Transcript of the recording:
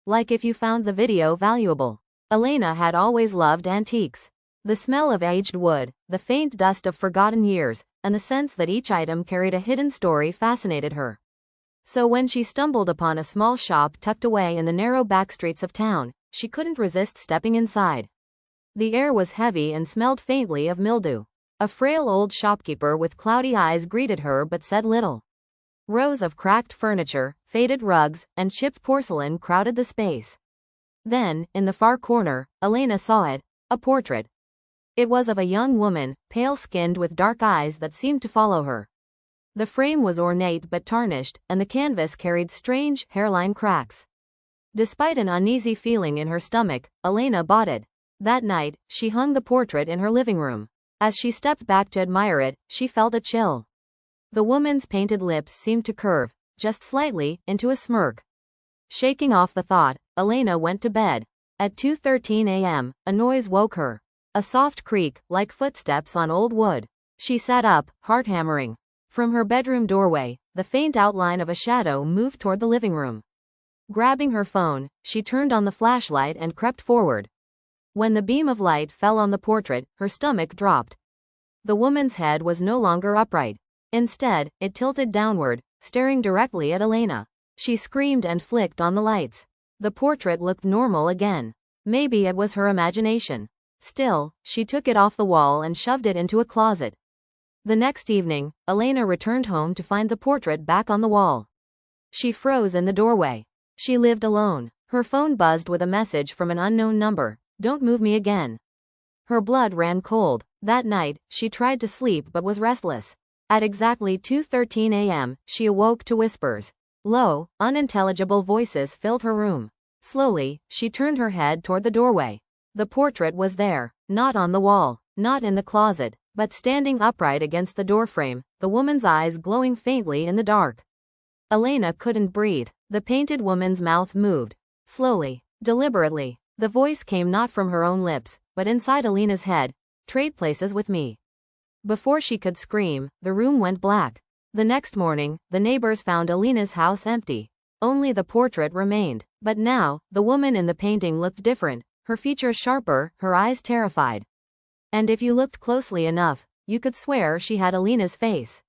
like if you found the video valuable. Elena had always loved antiques. The smell of aged wood, the faint dust of forgotten years, and the sense that each item carried a hidden story fascinated her. So when she stumbled upon a small shop tucked away in the narrow back streets of town, she couldn't resist stepping inside. The air was heavy and smelled faintly of mildew. A frail old shopkeeper with cloudy eyes greeted her but said little. Rows of cracked furniture, faded rugs, and chipped porcelain crowded the space. Then, in the far corner, Elena saw it, a portrait. It was of a young woman, pale-skinned with dark eyes that seemed to follow her. The frame was ornate but tarnished, and the canvas carried strange, hairline cracks. Despite an uneasy feeling in her stomach, Elena bought it. That night, she hung the portrait in her living room. As she stepped back to admire it, she felt a chill. The woman's painted lips seemed to curve, just slightly, into a smirk. Shaking off the thought, Elena went to bed. At 2:13 a.m., a noise woke her. A soft creak, like footsteps on old wood. She sat up, heart hammering. From her bedroom doorway, the faint outline of a shadow moved toward the living room. Grabbing her phone, she turned on the flashlight and crept forward. When the beam of light fell on the portrait, her stomach dropped. The woman's head was no longer upright. Instead, it tilted downward, staring directly at Elena. She screamed and flicked on the lights. The portrait looked normal again. Maybe it was her imagination. Still, she took it off the wall and shoved it into a closet. The next evening, Elena returned home to find the portrait back on the wall. She froze in the doorway. She lived alone. Her phone buzzed with a message from an unknown number. "Don't move me again." Her blood ran cold. That night, she tried to sleep but was restless. At exactly 2:13 a.m., she awoke to whispers. Low, unintelligible voices filled her room. Slowly, she turned her head toward the doorway. The portrait was there, not on the wall, not in the closet, but standing upright against the doorframe, the woman's eyes glowing faintly in the dark. Elena couldn't breathe. The painted woman's mouth moved. Slowly, deliberately. The voice came not from her own lips, but inside Elena's head. "Trade places with me." Before she could scream, the room went black. The next morning, the neighbors found Elena's house empty. Only the portrait remained. But now, the woman in the painting looked different, her features sharper, her eyes terrified. And if you looked closely enough, you could swear she had Elena's face.